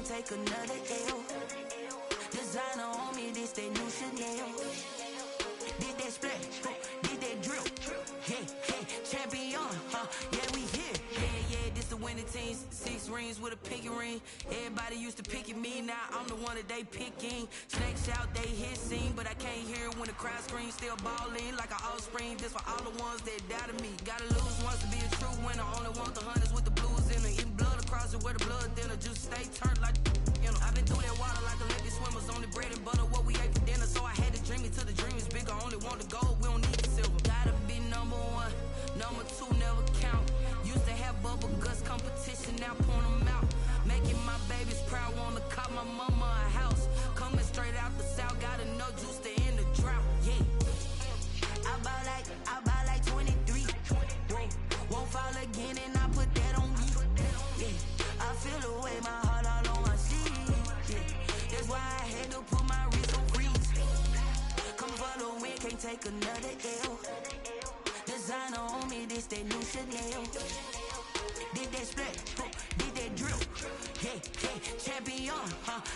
can't take another L. Designer on me, this that new Chanel. Did that splash, did that drill. Yeah, champion, yeah, we here. Yeah, this the winning team. 6 rings with a pinky ring. Everybody used to pick at me, now I'm the one that they picking. Snakes out, they hit scene, but I can't hear it when the crowd screams. Still balling like an offspring. This for all the ones that doubted me. Gotta lose once to be a true winner. Only want the hunters with the blues in it. Even blood across it where the blood thinner. Just stay turned like, you know. I've been through that water like Olympic swimmers. Only bread and butter, what we ate for dinner. So I had to dream it till the dream is bigger. Only want the gold, we don't need the silver. Gotta be number 1, number 2 never count. Used to have bubble guts competition, now point them out. Making my babies proud, wanna cop my mama a house. Coming straight out the south, got enough juice to end the drought. Yeah, I buy like 23. Won't fall again, and I put that on me. Yeah, I feel the way, my heart all on my sleeve. Yeah, that's why I had to put my wrist on freeze. Come for the win, can't take another L. Designer on me, this that new Chanel. Did that split, did that drill. Yeah, champion,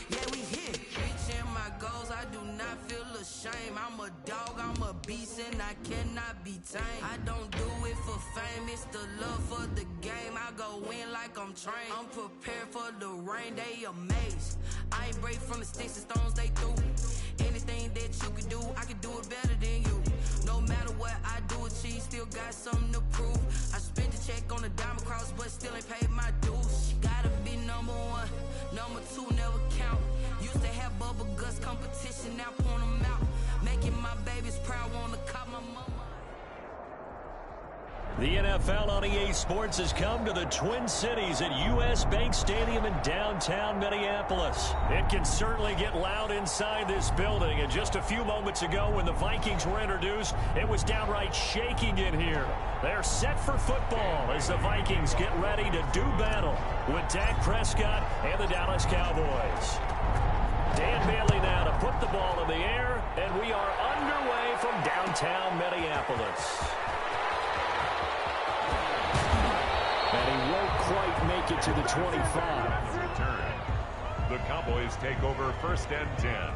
yeah, we here. Reaching my goals, I do not feel ashamed. I'm a dog, I'm a beast, and I cannot be tamed. I don't do it for fame, it's the love for the game. I go in like I'm trained. I'm prepared for the rain, they amazed. I ain't break from the sticks and stones they threw. Anything that you can do, I can do it better than you. No matter what I do, achieve, still got something to prove. I spent the check on the diamond cross, but still ain't paid my dues. Gotta be number 1, number 2 never count. Used to have bubble guts competition, now point them out. Making my babies proud, wanna cop my mama. The NFL on EA Sports has come to the Twin Cities at US Bank Stadium in downtown Minneapolis. It can certainly get loud inside this building, and just a few moments ago when the Vikings were introduced, it was downright shaking in here. They're set for football as the Vikings get ready to do battle with Dak Prescott and the Dallas Cowboys. Dan Bailey now to put the ball in the air, and we are underway from downtown Minneapolis. And he won't quite make it to the 25. Return. The Cowboys take over 1st and 10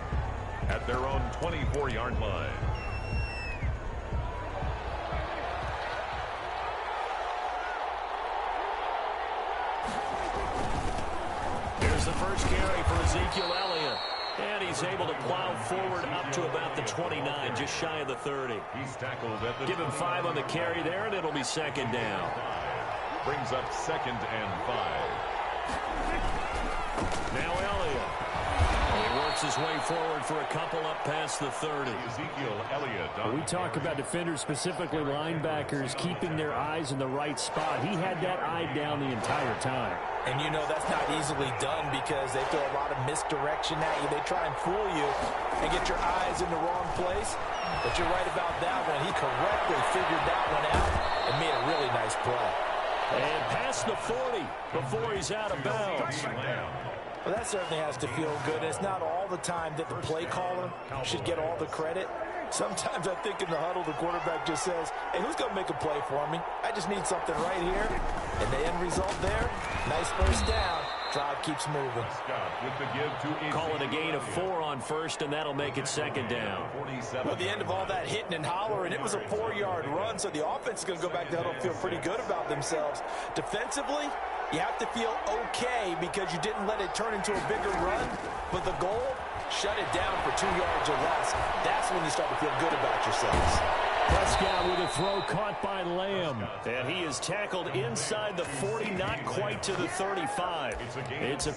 at their own 24-yard line. Here's the first carry for Ezekiel Elliott. And he's able to plow forward up to about the 29, just shy of the 30. He's tackled at the Give him 5 on the carry there, and it'll be 2nd down. Brings up 2nd and 5. Now Elliott. He works his way forward for a couple up past the 30. Ezekiel Elliott. We talk about defenders, specifically linebackers, keeping their eyes in the right spot. He had that eye down the entire time. And you know that's not easily done because they throw a lot of misdirection at you. They try and fool you and get your eyes in the wrong place. But you're right about that one. He correctly figured that one out and made a really nice play. And past the 40 before he's out of bounds. Well, that certainly has to feel good. It's not all the time that the play caller should get all the credit. Sometimes I think in the huddle, the quarterback just says, hey, who's going to make a play for me? I just need something right here. And the end result there, nice first down. Drive keeps moving. Call it a gain of 4 on first, and that'll make it 2nd down. Well, the end of all that hitting and hollering, it was a 4-yard run, so the offense is going to go back to huddle and feel pretty good about themselves. Defensively, you have to feel okay because you didn't let it turn into a bigger run, but the goal, shut it down for 2 yards or less. That's when you start to feel good about yourselves. Prescott with a throw caught by Lamb. And he is tackled inside the 40, not quite to the 35. It's a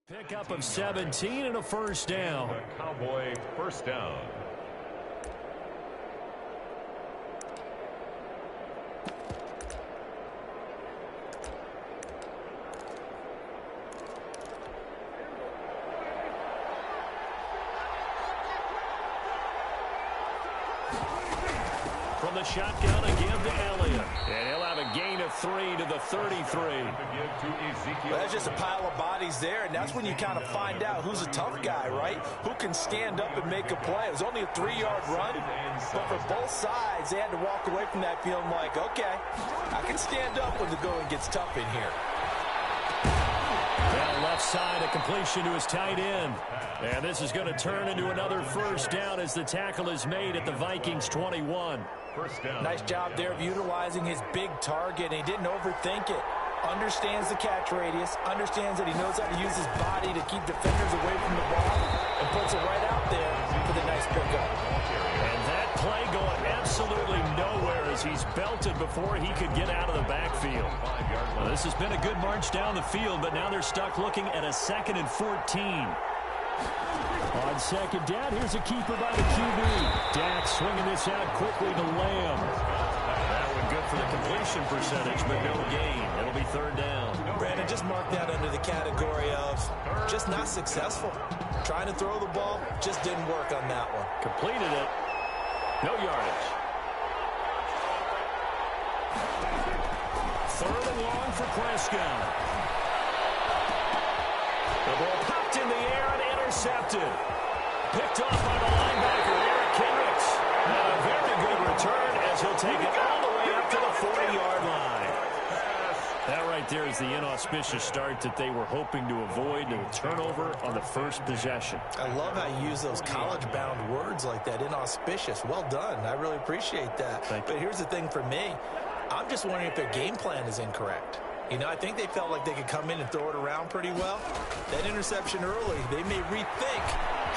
pickup of 17 and a first down. Cowboy first down. From the shotgun again to Elliott. And he'll have a gain of 3 to the 33. Well, that's just a pile of bodies there, and that's when you kind of find out who's a tough guy, right? Who can stand up and make a play. It was only a 3-yard run, but for both sides, they had to walk away from that feeling like, okay, I can stand up when the going gets tough in here. Down left side, a completion to his tight end. And this is going to turn into another first down as the tackle is made at the Vikings 21. First down. Nice job there of utilizing his big target. He didn't overthink it. Understands the catch radius, understands that he knows how to use his body to keep defenders away from the ball, and puts it right out there for the nice pickup. And that play going absolutely nowhere as he's belted before he could get out of the backfield. Well, this has been a good march down the field, but now they're stuck looking at a 2nd and 14. On second down, here's a keeper by the QB. Dak swinging this out quickly to Lamb. That one good for the completion percentage, but no gain. It'll be 3rd down. Brandon, just mark that under the category of just not successful. Trying to throw the ball, just didn't work on that one. Completed it. No yardage. 3rd and long for Prescott. The ball popped in the air and intercepted. Picked off by the linebacker, Eric Kendricks. And a very good return as he'll take it all the way up to the 40-yard line. That right there is the inauspicious start that they were hoping to avoid, and a turnover on the first possession. I love how you use those college-bound words like that, inauspicious. Well done. I really appreciate that. But here's the thing for me. I'm just wondering if their game plan is incorrect. You know, I think they felt like they could come in and throw it around pretty well. That interception early, they may rethink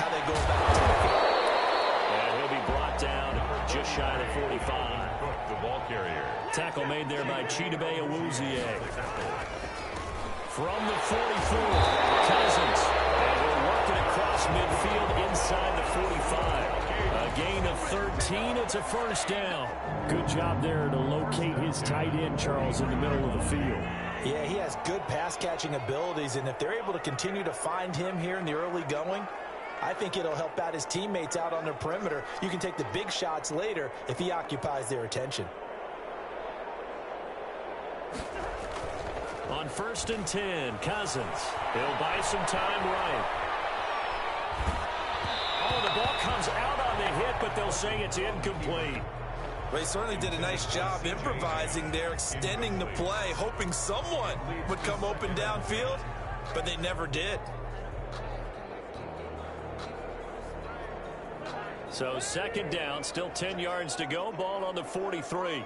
how they go about attacking. And he'll be brought down just shy of 45. The ball carrier. Tackle made there by Chidobe Awuzie. From the 44, Cousins. And we're working across midfield inside the 45. A gain of 13. It's a first down. Good job there to locate his tight end, Charles, in the middle of the field. Yeah, he has good pass-catching abilities, and if they're able to continue to find him here in the early going, I think it'll help out his teammates out on their perimeter. You can take the big shots later if he occupies their attention. On 1st and 10, Cousins. He'll buy some time right. Oh, the ball comes out on the hit, but they'll say it's incomplete. Well, he certainly did a nice job improvising there, extending the play, hoping someone would come open downfield, but they never did. So 2nd down, still 10 yards to go, ball on the 43.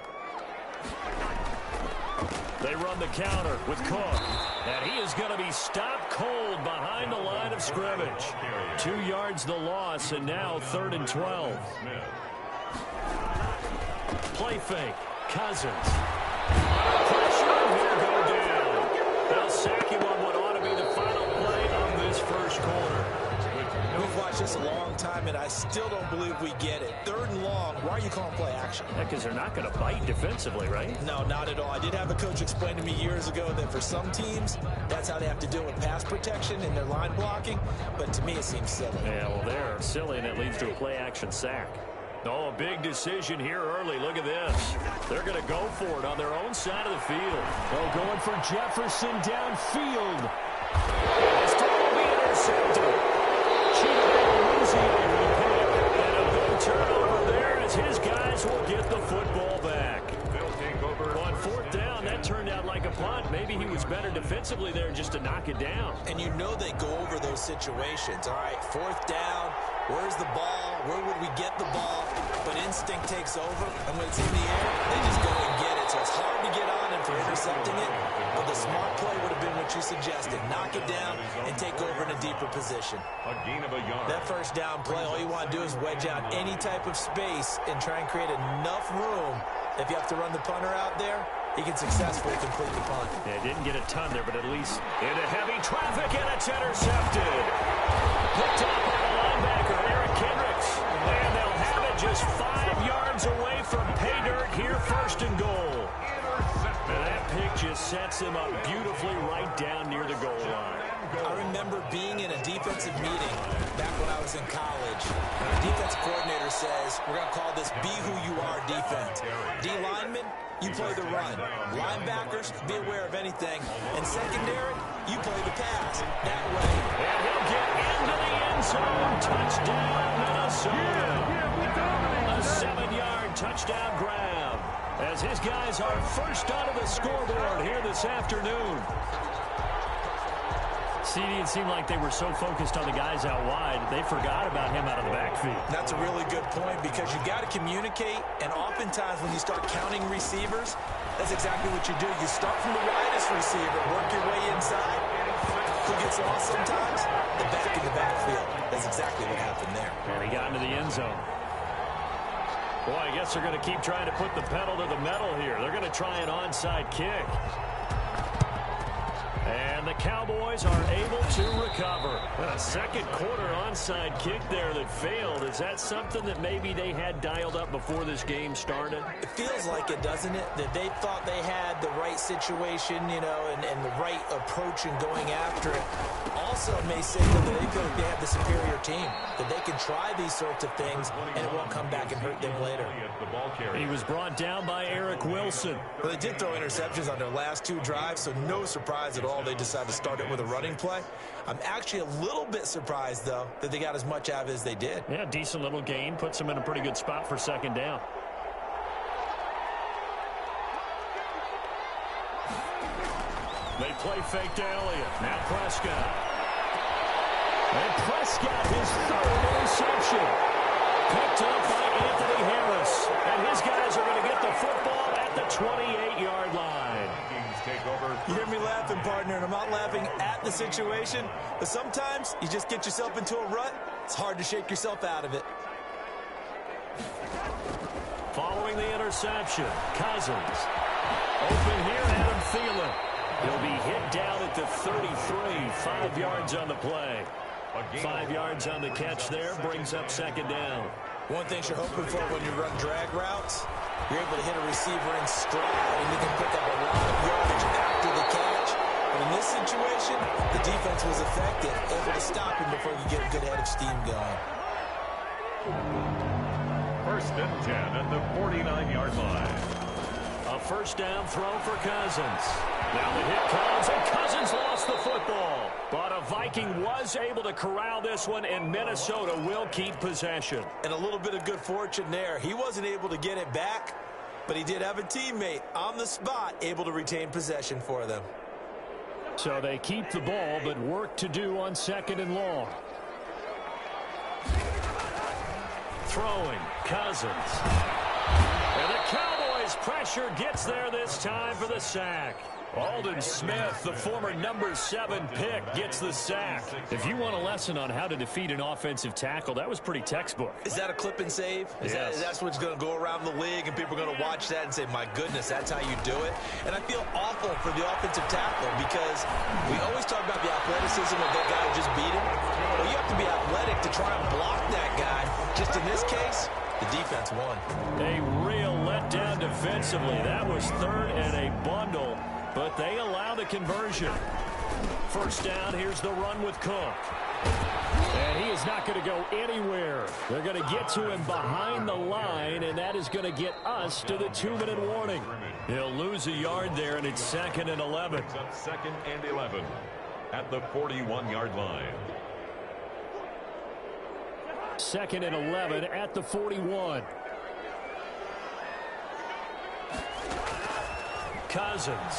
They run the counter with Cook, and he is going to be stopped cold behind the line of scrimmage. 2 yards the loss, and now 3rd and 12. Play fake. Cousins. Pressure, and he'll go down. They'll sack him on what ought to be the final play of this first quarter. We've watched this a long time, and I still don't believe we get it. 3rd and long, why are you calling play action? Yeah, because they're not going to bite defensively, right? No, not at all. I did have a coach explain to me years ago that for some teams, that's how they have to deal with pass protection and their line blocking, but to me it seems silly. Yeah, well, they're silly, and it leads to a play-action sack. Oh, a big decision here early. Look at this. They're going to go for it on their own side of the field. Oh, going for Jefferson downfield. This time will be intercepted. Chidobe Awuzie will pick. And a big turnover there as his guys will get the football back. On 4th down, that turned out like a punt. Maybe he was better defensively there just to knock it down. And you know they go over those situations. All right, 4th down. Where's the ball? Where would we get the ball? But instinct takes over, and when it's in the air, they just go and get it. So it's hard to get on him for intercepting it, but the smart play would have been what you suggested. Knock it down and take over in a deeper position. A gain of a yard. That first down play, all you want to do is wedge out any type of space and try and create enough room. If you have to run the punter out there, he can successfully complete the punt. Yeah, didn't get a ton there, but at least into heavy traffic, and it's intercepted. Picked up by the linebacker, Eric Kendricks. And they'll have it just 5 yards away from pay dirt here, 1st and goal. And that pick just sets him up beautifully right down near the goal line. I remember being in a defensive meeting back when I was in college. defensive coordinator says, we're going to call this be who you are defense. D linemen, you play the run. Linebackers, be aware of anything. And secondary, you play the pass. That way. And he'll get into the end zone. Touchdown, Minnesota. A 7-yard touchdown grab as his guys are first onto the scoreboard here this afternoon. CD, it seemed like they were so focused on the guys out wide, they forgot about him out of the backfield. That's a really good point because you got to communicate, and oftentimes when you start counting receivers, that's exactly what you do. You start from the widest receiver, work your way inside. Who gets lost sometimes? The back in the backfield. That's exactly what happened there. And he got into the end zone. Boy, I guess they're going to keep trying to put the pedal to the metal here. They're going to try an onside kick. And the Cowboys are able to recover. A second quarter onside kick there that failed. Is that something that maybe they had dialed up before this game started? It feels like it, doesn't it? That they thought they had the right situation, you know, and the right approach in going after it. Also may signal that they feel like they have the superior team, that they can try these sorts of things and it won't come back and hurt them later. He was brought down by Eric Wilson. Well, they did throw interceptions on their last 2 drives, so no surprise at all they decided to start it with a running play. I'm actually a little bit surprised, though, that they got as much out of it as they did. Yeah, decent little gain. Puts them in a pretty good spot for second down. They play fake to Elliott. Now Prescott. And Prescott, his 3rd interception. Picked up by Anthony Harris. And his guys are going to get the football at the 28-yard line. You hear me laughing, partner, and I'm not laughing at the situation, but sometimes you just get yourself into a rut. It's hard to shake yourself out of it. Following the interception, Cousins. Open here, Adam Thielen. He'll be hit down at the 33, 5 yards on the play. 5 yards on the catch there, brings up second down. One thing you're hoping for when you run drag routes, you're able to hit a receiver in stride, and you can pick up a lot of yardage after the catch. But in this situation, the defense was effective, able to stop him before you get a good head of steam going. 1st and 10 at the 49-yard line. A first down throw for Cousins. Now the hit comes, and Cousins lost the football. But a Viking was able to corral this one, and Minnesota will keep possession. And a little bit of good fortune there. He wasn't able to get it back, but he did have a teammate on the spot able to retain possession for them. So they keep the ball, but work to do on 2nd and long. Throwing, Cousins. And the Cowboys pressure gets there this time for the sack. Aldon Smith, the former number 7 pick, gets the sack. If you want a lesson on how to defeat an offensive tackle, that was pretty textbook. Is that a clip and save? Yes. That's what's going to go around the league, and people are going to watch that and say, my goodness, that's how you do it? And I feel awful for the offensive tackle because we always talk about the athleticism of that guy who just beat him. Well, you have to be athletic to try and block that guy. Just in this case, the defense won. A real letdown defensively. That was 3rd and a bundle. But they allow the conversion. First down, here's the run with Cook. And he is not going to go anywhere. They're going to get to him behind the line, and that is going to get us to the 2-minute warning. He'll lose a yard there, and it's 2nd and 11. It's up 2nd and 11 at the 41-yard line. 2nd and 11 at the 41. Cousins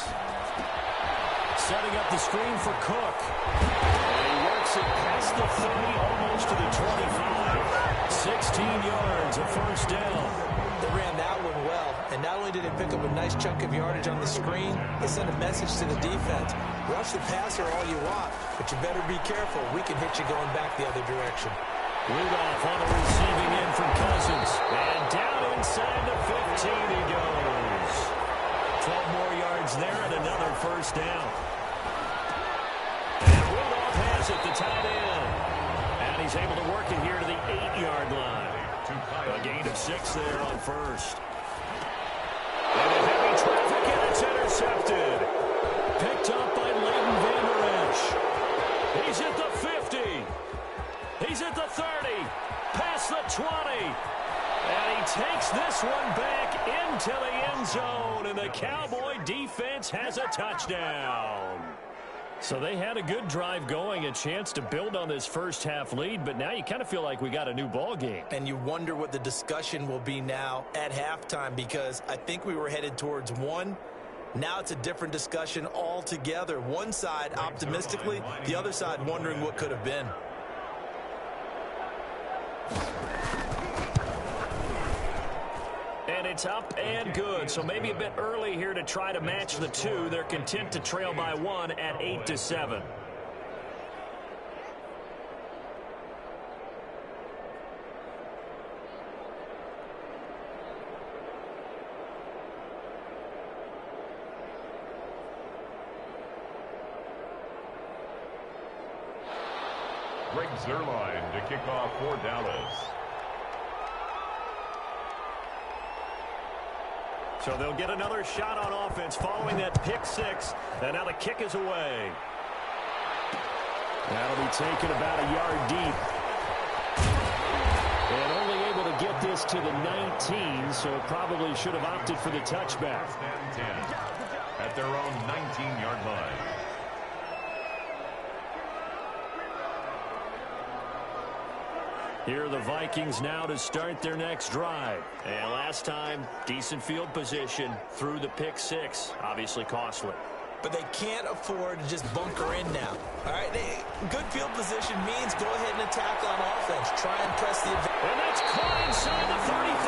setting up the screen for Cook. And he works it past the 30, almost to the 25. 16 yards, a first down. They ran that one well, and not only did they pick up a nice chunk of yardage on the screen, they sent a message to the defense. Rush the passer all you want, but you better be careful. We can hit you going back the other direction. Rudolph on the receiving end from Cousins. And down inside the 15 he goes. 12 more yards there and another first down. And Rudolph has it, the tight end. And he's able to work it here to the 8-yard line. A gain of 6 there on first. And in heavy traffic, and it's intercepted. Picked up by Leighton Vander Esch. He's at the 50. He's at the 30. past the 20. And he takes this one back into the end zone, and the Cowboy defense has a touchdown. So they had a good drive going, a chance to build on this first half lead, but now you kind of feel like we got a new ball game. And you wonder what the discussion will be now at halftime, because I think we were headed towards one. Now it's a different discussion altogether. One side optimistically, the other side wondering what could have been. And it's up and good, so maybe a bit early here to try to match the two. They're content to trail by one at 8-7. Greg Zuerlein to kick off for Dallas. So they'll get another shot on offense following that pick six. And now the kick is away. That'll be taken about a yard deep. And only able to get this to the 19, so probably should have opted for the touchback. First and 10 at their own 19-yard line. Here are the Vikings now to start their next drive. And last time, decent field position through the pick six. Obviously costly. But they can't afford to just bunker in now. All right, good field position means go ahead and attack on offense. Try and press the advantage. And that's caught inside the 35.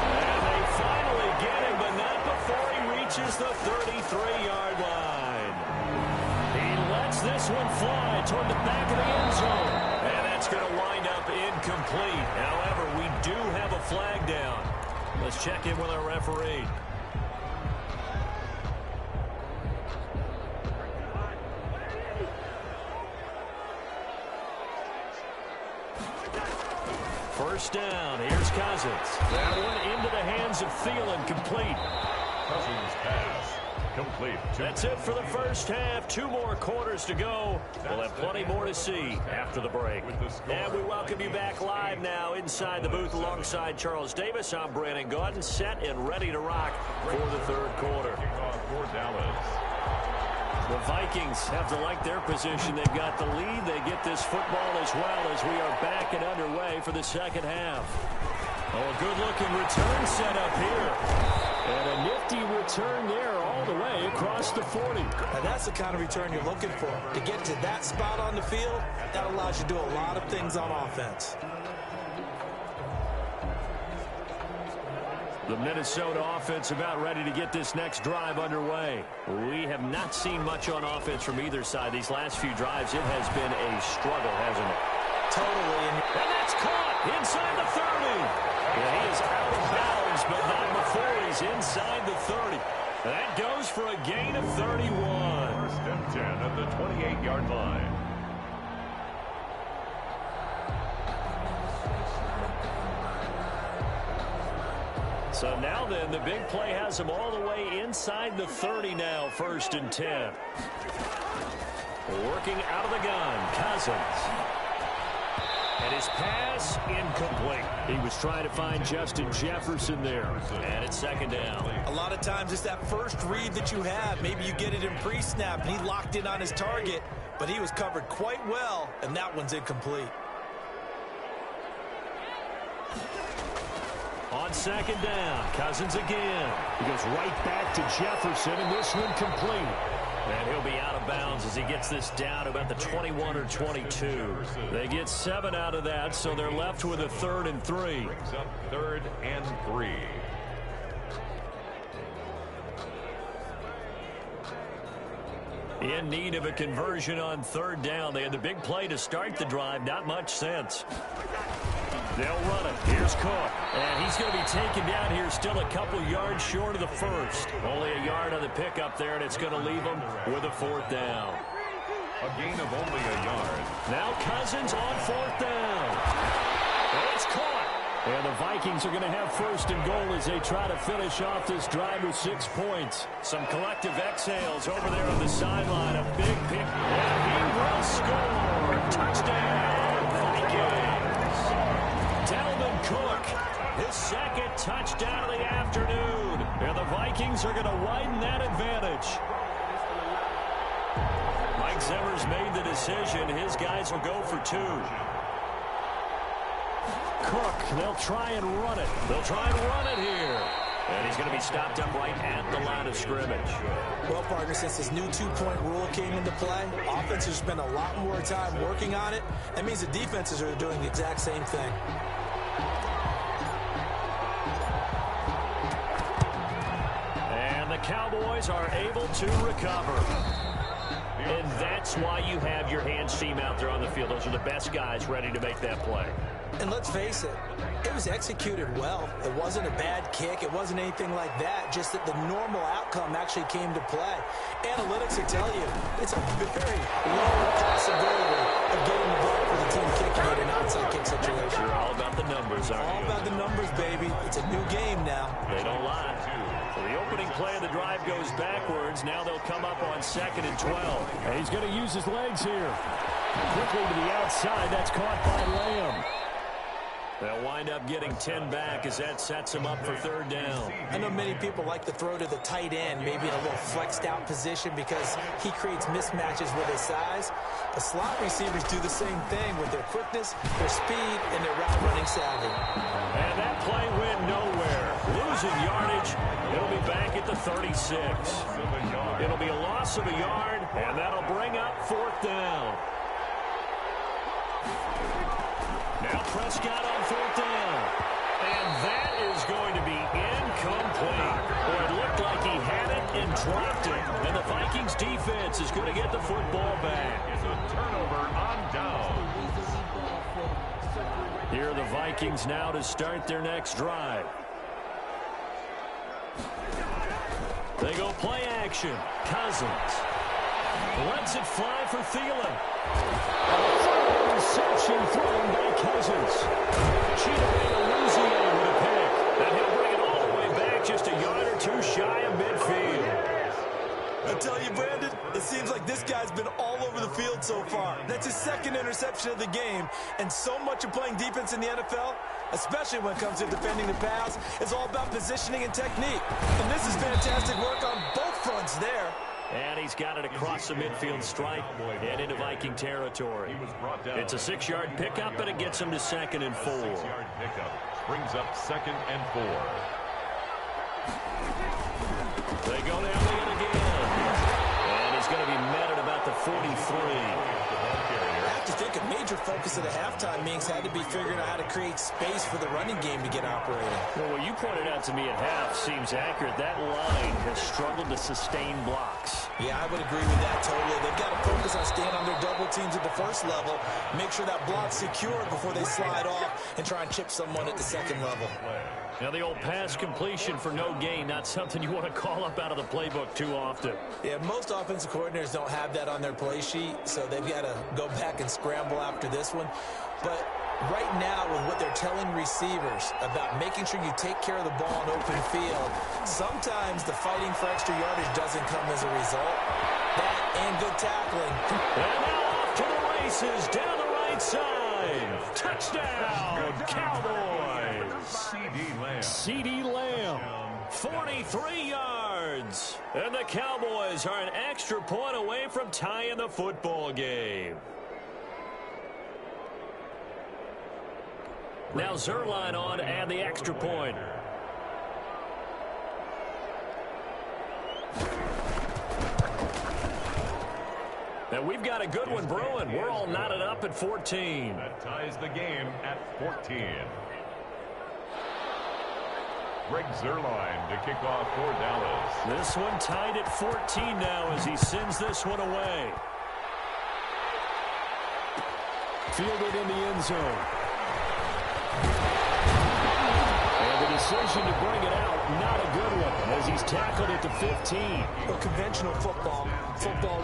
And they finally get him, but not before he reaches the 33-yard line. He lets this one fly toward the back of the end zone. And that's going to wind up incomplete. However, we do have a flag down. Let's check in with our referee. First down. Here's Cousins. That one into the hands of Thielen. Complete. Cousins pass. Complete. That's it for the first half. 2 more quarters to go. We'll have plenty more to see after the break. And we welcome you back live now inside the booth alongside Charles Davis. I'm Brandon Gaudin, set and ready to rock for the third quarter. Kickoff for Dallas. The Vikings have to like their position. They've got the lead. They get this football as well as we are back and underway for the second half. Oh, a good-looking return set up here. And a nifty return there all the way across the 40. Now that's the kind of return you're looking for. To get to that spot on the field, that allows you to do a lot of things on offense. The Minnesota offense about ready to get this next drive underway. We have not seen much on offense from either side. These last few drives, it has been a struggle, hasn't it? Totally. And that's caught inside the 30. And he is out of bounds, but not before he's inside the 30. That goes for a gain of 31. First and 10 at the 28-yard line. So now then, the big play has him all the way inside the 30 now, first and 10. Working out of the gun, Cousins. And his pass incomplete. He was trying to find Justin Jefferson there. And it's second down. A lot of times it's that first read that you have. Maybe you get it in pre-snap and he locked in on his target, but he was covered quite well, and that one's incomplete. On second down, Cousins again. He goes right back to Jefferson, and this one complete. And he'll be out of bounds as he gets this down to about the 21 or 22. They get 7 out of that, so they're left with a 3rd and 3. Brings up 3rd and 3. In need of a conversion on 3rd down. They had the big play to start the drive. Not much sense. They'll run it. Here's Cook. And he's going to be taken down here still a couple yards short of the first. Only a yard on the pickup there, and it's going to leave him with a 4th down. A gain of only a yard. Now Cousins on 4th down. And it's caught. And the Vikings are going to have 1st and goal as they try to finish off this drive with 6 points. Some collective exhales over there on the sideline. A big pick. And he will score. Touchdown, Vikings. touchdown of the afternoon. And the Vikings are going to widen that advantage. Mike Zimmer's made the decision. His guys will go for 2. Cook, they'll try and run it. They'll try and run it here. And he's going to be stopped up right at the line of scrimmage. Well, partner, since this new 2-point rule came into play, offenses spend a lot more time working on it. That means the defenses are doing the exact same thing. And the Cowboys are able to recover. And that's why you have your hands team out there on the field. Those are the best guys ready to make that play. And let's face it, it was executed well. It wasn't a bad kick. It wasn't anything like that. Just that the normal outcome actually came to play. Analytics will tell you it's a very low possibility of getting the ball for the team kicking it in an onside kick situation. You're all about the numbers, aren't you? All about the numbers, baby. It's a new game now. They don't lie. So the opening play of the drive goes backwards. Now they'll come up on 2nd and 12. And he's going to use his legs here. Quickly to the outside. That's caught by Lamb. They'll wind up getting 10 back as that sets him up for 3rd down. I know many people like to throw to the tight end, maybe in a little flexed out position because he creates mismatches with his size. The slot receivers do the same thing with their quickness, their speed, and their route running savvy. And that play went nowhere. Losing yardage. It'll be back at the 36. It'll be a loss of a yard, and that'll bring up 4th down. Now Prescott on 4th down. And that is going to be incomplete. Boy, it looked like he had it and dropped it. And the Vikings defense is going to get the football back. It's a turnover on down. Here are the Vikings now to start their next drive. They go play action. Cousins lets it fly for Thielen. Interception thrown by Cousins. Chidobe Awuzie with a pick. And he'll bring it all the way back just a yard or 2 shy of midfield. I tell you, Brandon, it seems like this guy's been all over the field so far. That's his 2nd interception of the game. And so much of playing defense in the NFL, especially when it comes to defending the pass, is all about positioning and technique. And this is fantastic work on both fronts there. And he's got it across the midfield stripe and into Viking territory. It's a 6-yard pickup, but it gets him to 2nd and 4. 6-yard pickup brings up 2nd and 4. They go down the again. And he's going to be met at about the 43. I have to think a major focus of the halftime meetings had to be figuring out how to create space for the running game to get operating. Well, what you pointed out to me at half seems accurate. That line has struggled to sustain blocks. Yeah, I would agree with that totally. They've got to focus on staying on their double teams at the first level, make sure that block's secure before they slide off and try and chip someone at the 2nd level. Now, the old pass completion for no gain, not something you want to call up out of the playbook too often. Yeah, most offensive coordinators don't have that on their play sheet, so they've got to go back and scramble after this one. But right now, with what they're telling receivers about making sure you take care of the ball in open field, sometimes the fighting for extra yardage doesn't come as a result. That and good tackling. And now off to the races, down the right side. Touchdown, Cowboys. CeeDee Lamb, 43 yards. And the Cowboys are an extra point away from tying the football game. Now Zuerlein on to add the extra point. Now we've got a good one brewing. We're all knotted up at 14. That ties the game at 14. Greg Zuerlein to kick off for Dallas. This one tied at 14 now as he sends this one away. Fielded in the end zone. And the decision to bring it out, not a good one, as he's tackled at the 15. Well, conventional football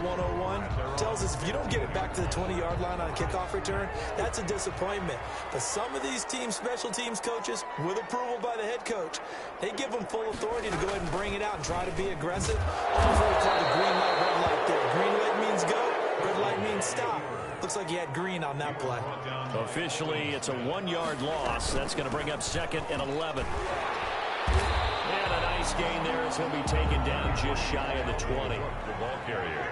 101, tells us if you don't get it back to the 20-yard line on a kickoff return, that's a disappointment. But some of these team special teams coaches, with approval by the head coach, they give them full authority to go ahead and bring it out and try to be aggressive. Almost what we call the green light, red light there. Green light means go, red light means stop. Looks like he had green on that play. Officially, it's a 1-yard loss. That's going to bring up 2nd and 11. And a nice gain there as he'll be taken down just shy of the 20. The ball carrier.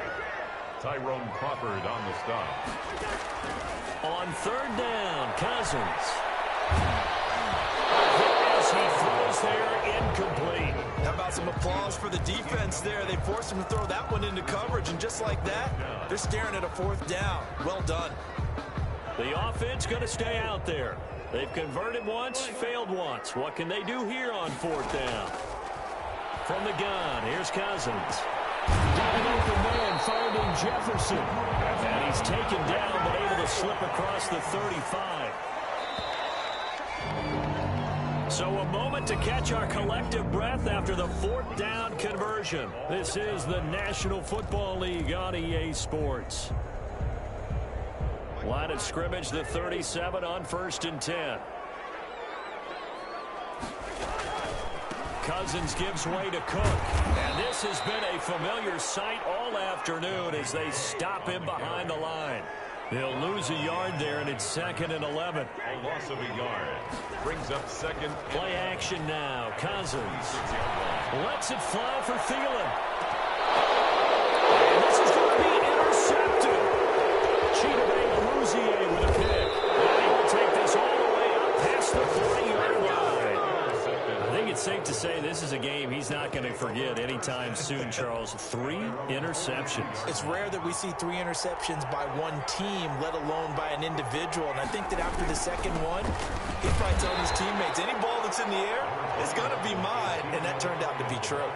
Tyrone Crawford on the stop. On third down, Cousins. As he throws there, incomplete. How about some applause for the defense there? They forced him to throw that one into coverage, and just like that, they're staring at a fourth down. Well done. The offense going to stay out there. They've converted once, failed once. What can they do here on fourth down? From the gun, here's Cousins. Got an open man, finding Jefferson. And he's taken down, but able to slip across the 35. So a moment to catch our collective breath after the fourth down conversion. This is the National Football League on EA Sports. Line of scrimmage, the 37 on 1st and 10. Cousins gives way to Cook. And this has been a familiar sight all afternoon as they stop him behind the line. He'll lose a yard there, and it's 2nd and 11. A loss of a yard. Brings up second. Play action now. Cousins lets it fly for Thielen. And this is going to be intercepted. Chidobe Awuzie with a pick. And he will take this all the way up past the 40-yard line. I think it's safe to say this is a game he's not going to forget anytime soon, Charles. 3 interceptions. It's rare that we see 3 interceptions by one team, let alone by an individual. And I think that after the second one, he's probably telling his teammates, any ball that's in the air is going to be mine. And that turned out to be true.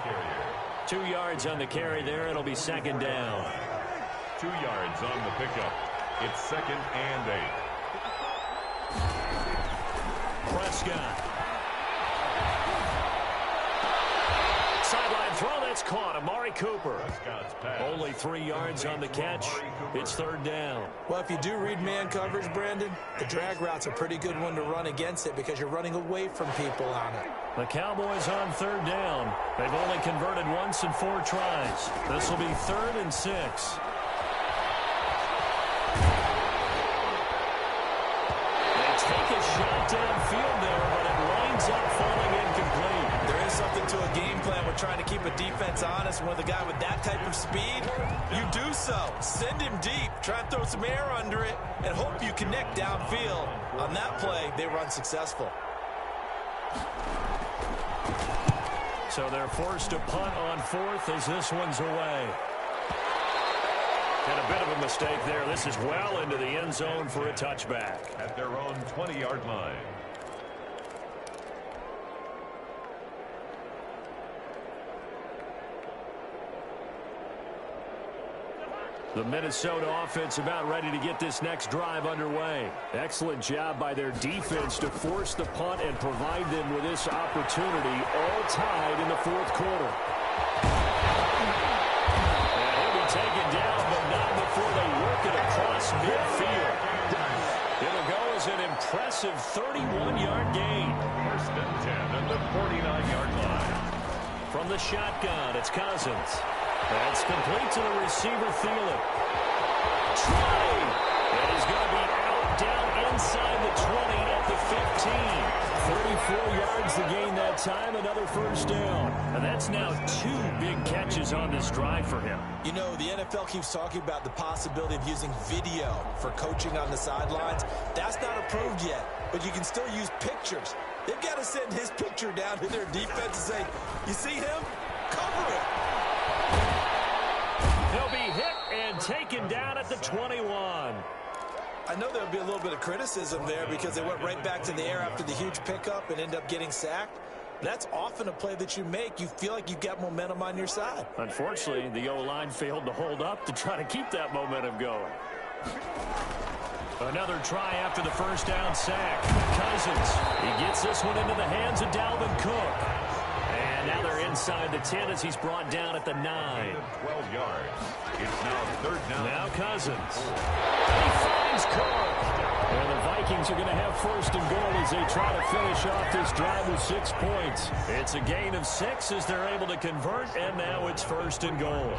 2 yards on the carry there. It'll be 2nd down. 2 yards on the pickup. It's 2nd and 8. Prescott. Sideline throw, that's caught. Amari Cooper. Only 3 yards on the catch. It's 3rd down. Well, if you do read man coverage, Brandon, the drag route's a pretty good one to run against it because you're running away from people on it. The Cowboys on 3rd down. They've only converted once in 4 tries. This will be 3rd and 6. They take a shot downfield there, but it winds up falling incomplete. There is something to a game plan with trying to keep a defense honest. And with a guy with that type of speed, you do so. Send him deep. Try and throw some air under it and hope you connect downfield. On that play, they run successful. So they're forced to punt on 4th as this one's away. And a bit of a mistake there. This is well into the end zone for a touchback. At their own 20-yard line. The Minnesota offense about ready to get this next drive underway. Excellent job by their defense to force the punt and provide them with this opportunity, all tied in the 4th quarter. And he'll be taken down, but not before they work it across midfield. It'll go as an impressive 31-yard gain. 1st and 10 at the 49-yard line. From the shotgun, it's Cousins. That's complete to the receiver, Thielen. Try! And he's going to be out down inside the 20 at the 15. 34 yards to gain that time, another 1st down. And that's now 2 big catches on this drive for him. You know, the NFL keeps talking about the possibility of using video for coaching on the sidelines. That's not approved yet, but you can still use pictures. They've got to send his picture down to their defense and say, you see him? Cover it. He'll be hit and taken down at the 21. I know there'll be a little bit of criticism there because they went right back to the air after the huge pickup and end up getting sacked. That's often a play that you make. You feel like you've got momentum on your side. Unfortunately, the O-line failed to hold up to try to keep that momentum going. Another try after the 1st down sack. Cousins, he gets this one into the hands of Dalvin Cook. And now they're inside the 10 as he's brought down at the 9. 12 yards. It's now 3rd down. Now Cousins. He finds Cook. And the Vikings are going to have 1st and goal as they try to finish off this drive with 6 points. It's a gain of 6 as they're able to convert, and now it's 1st and goal.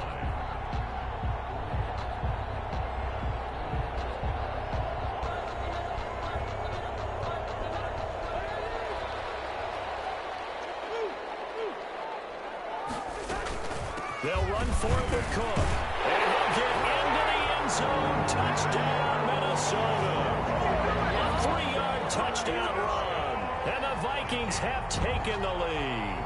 They'll run for it with Cook. And he'll get into the end zone. Touchdown, Minnesota. A 3-yard touchdown run. And the Vikings have taken the lead.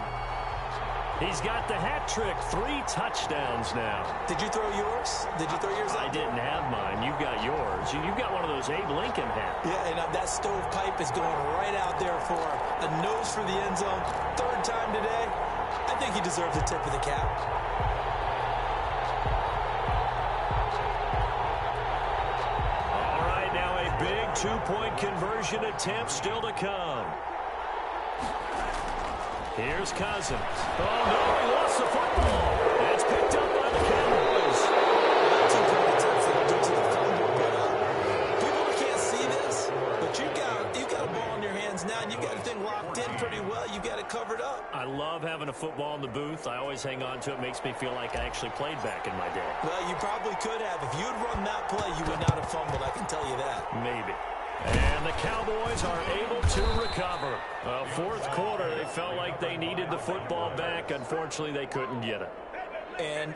He's got the hat trick, 3 touchdowns now. Did you throw yours? Did you throw yours out? I didn't have mine. You've got yours. You've got one of those Abe Lincoln hats. Yeah, and that stovepipe is going right out there for a nose for the end zone. 3rd time today. I think he deserves a tip of the cap. All right, now a big 2-point conversion attempt still to come. Here's Cousins. Oh, no, he lost the football. It's picked up by the Cowboys. 2-point attempts that due to the fumble, but people can't see this, but you got a ball in your hands now, and you got the thing locked in pretty well. You got it covered up. I love having a football in the booth. I always hang on to it. Makes me feel like I actually played back in my day. Well, you probably could have. If you had run that play, you would not have fumbled, I can tell you that. Maybe. And the Cowboys are able to recover. 4th quarter, they felt like they needed the football back. Unfortunately, they couldn't get it. And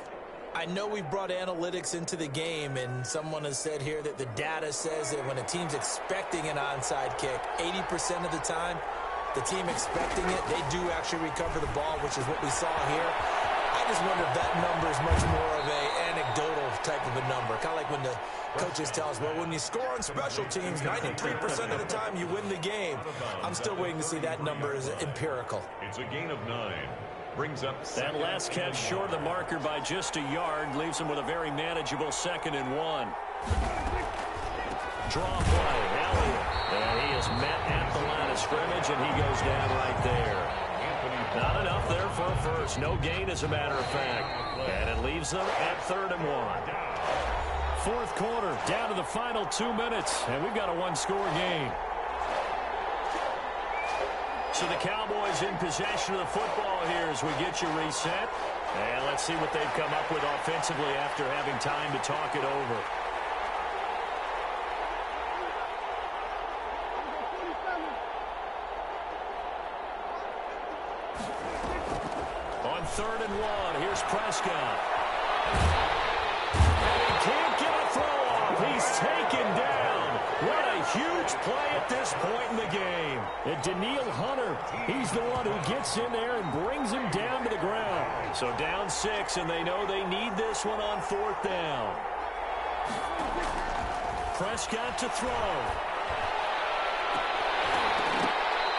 I know we brought analytics into the game, and someone has said here that the data says that when a team's expecting an onside kick, 80% of the time, the team expecting it, they do actually recover the ball, which is what we saw here. I just wonder if that number is much more of an anecdotal type of a number. Kind of like when the coaches tell us, well, when you score on special teams, 93% of the time you win the game. I'm still waiting to see that number is empirical. It's a gain of 9. Brings up that last catch short of the marker by just a yard. Leaves him with a very manageable 2nd and 1. Draw play. Elliott. And he is met at the line of scrimmage, and he goes down right there. Not enough there for a first. No gain, as a matter of fact. And it leaves them at 3rd and 1. 4th quarter, down to the final 2 minutes, and we've got a 1-score game. So the Cowboys in possession of the football here as we get you reset. And let's see what they've come up with offensively after having time to talk it over. On 3rd and 1, here's Prescott. And he can't get a throw off. He's taken down. What a huge play at this point in the game. And Danielle Hunter, he's the one who gets in there and brings him down to the ground. So down 6, and they know they need this one on 4th down. Prescott to throw.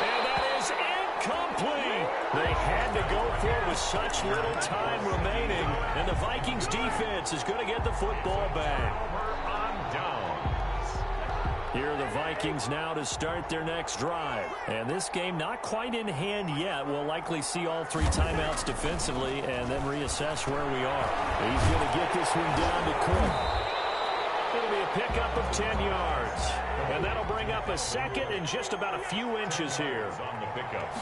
And that is incomplete. They had to go for it with such little time remaining, and the Vikings defense is going to get the football back. on down. Here are the Vikings now to start their next drive. And this game not quite in hand yet. We'll likely see all 3 timeouts defensively and then reassess where we are. He's going to get this one down to Cook. It'll be a pickup of 10 yards. And that'll bring up a 2nd and just about a few inches here. On the pickup.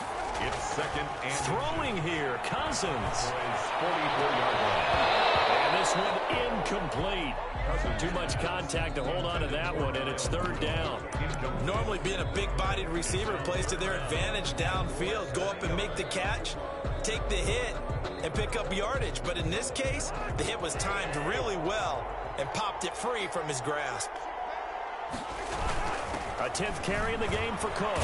It's 2nd and Throwing here, Cousins. 44-yard line. And this one incomplete. Too much contact to hold on to that one, and it's 3rd down. Normally being a big-bodied receiver plays to their advantage downfield. Go up and make the catch, take the hit, and pick up yardage. But in this case, the hit was timed really well and popped it free from his grasp. A 10th carry in the game for Cook.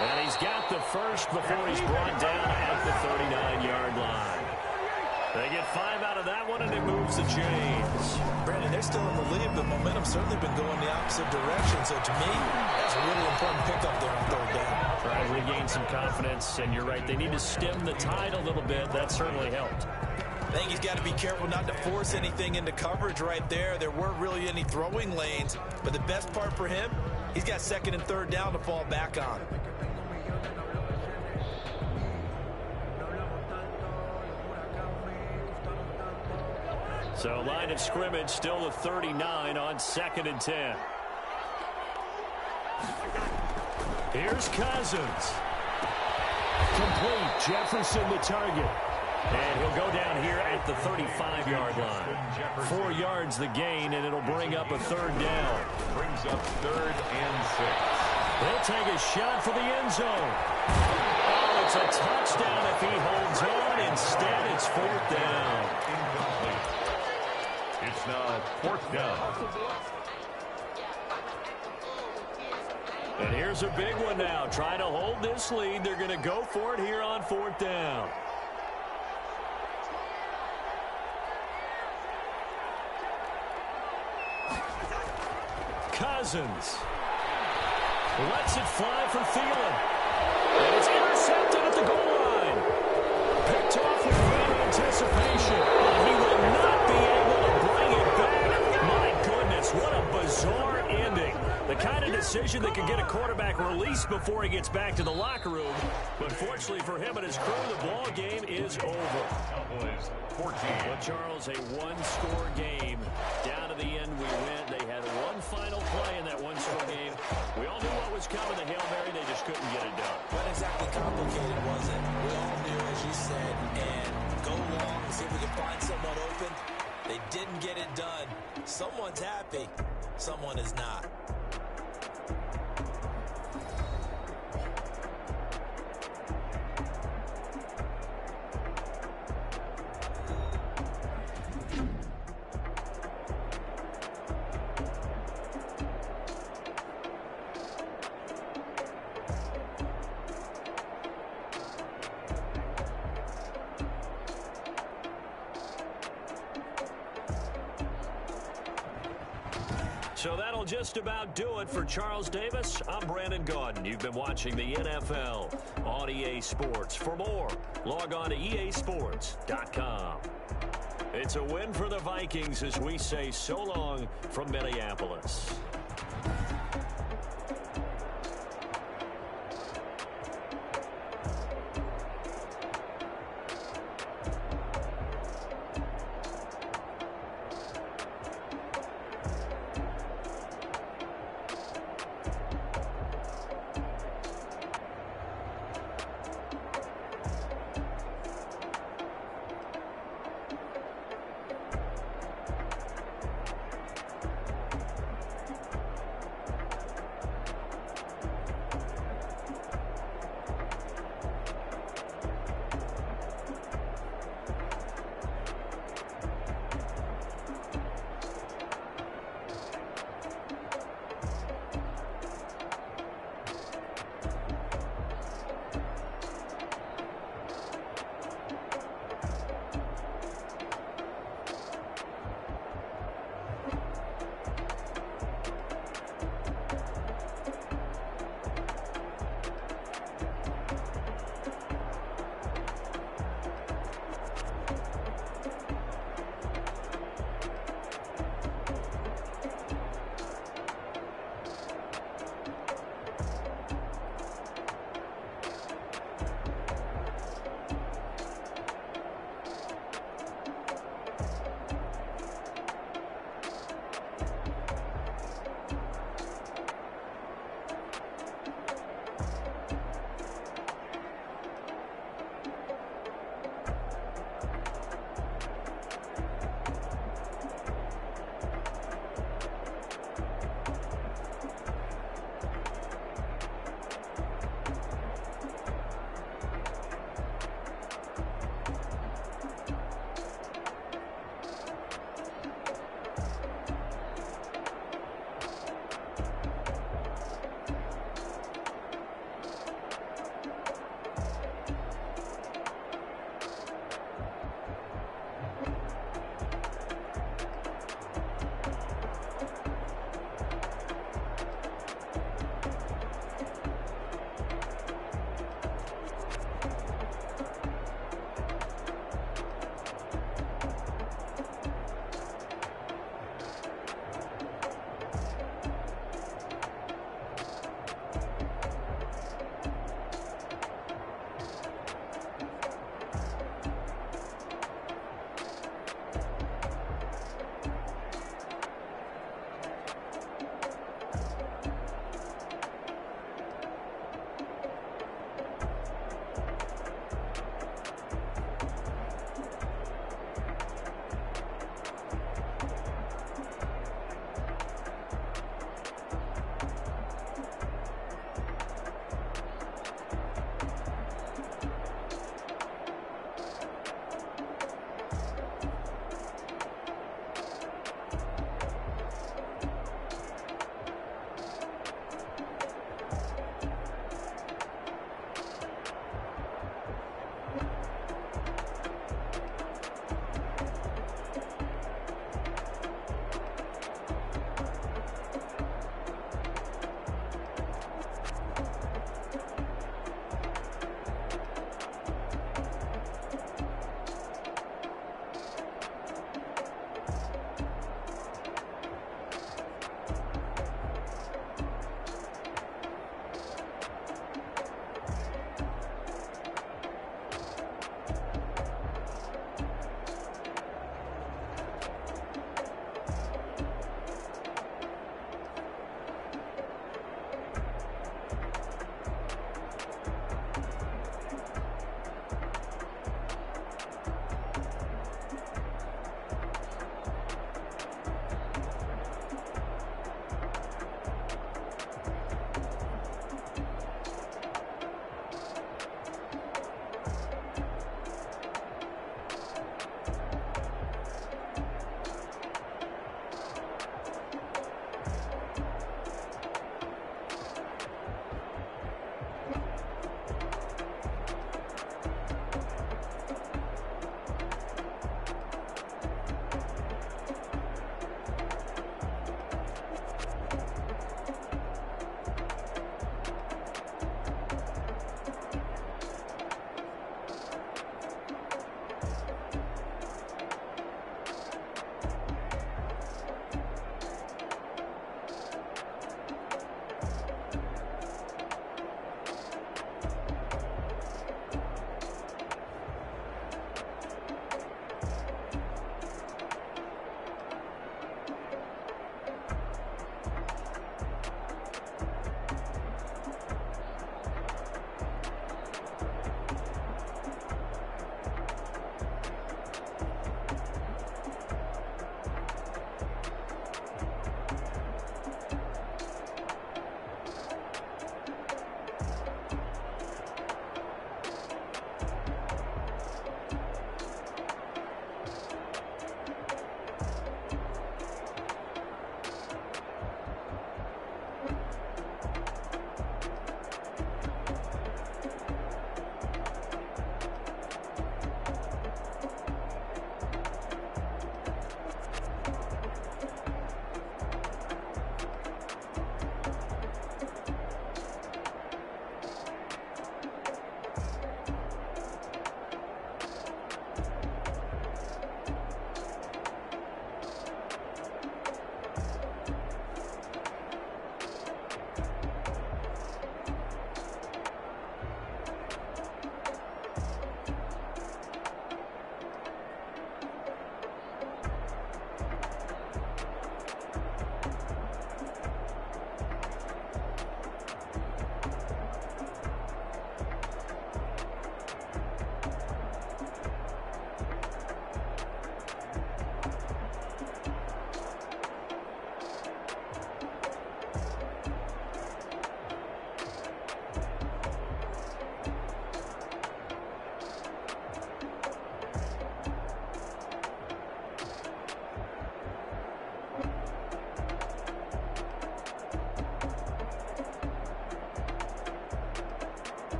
And he's got the first before he's brought down at the 39-yard line. They get 5 out of that one, and it moves the chains. Brandon, they're still in the lead, but momentum's certainly been going the opposite direction. So to me, that's a really important pickup there on 3rd down. Try to regain some confidence, and you're right. They need to stem the tide a little bit. That certainly helped. I think he's got to be careful not to force anything into coverage right there. There weren't really any throwing lanes, but the best part for him, he's got 2nd and 3rd down to fall back on. So line of scrimmage still the 39 on 2nd and 10. Here's Cousins. Complete. Jefferson the target. And he'll go down here at the 35-yard line. 4 yards the gain, and it'll bring up a 3rd down. Brings up 3rd and 6. They'll take a shot for the end zone. Oh, It's a touchdown if he holds on. Instead, it's fourth down. Incomplete. It's now fourth down. And here's a big one now. Trying to hold this lead. They're going to go for it here on fourth down. Cousins lets it fly for Thielen. And it's intercepted at the goal line. Picked off with great anticipation. And he will not be able to bring it back. My goodness, what a bizarre ending. The kind of decision that could get a quarterback released before he gets back to the locker room. But fortunately for him and his crew, the ball game is over. Cowboys 14. But Charles, a one-score game. Down to the end we went. They had one final play in that one-score game. We all knew what was coming. The Hail Mary, they just couldn't get it done. Not exactly complicated, was it? We all knew, as you said, and go long, see if we can find someone open. They didn't get it done. Someone's happy. Someone is not. So that'll just about do it for Charles Davis. I'm Brandon Gaudin. You've been watching the NFL on EA Sports. For more, log on to easports.com. It's a win for the Vikings as we say so long from Minneapolis.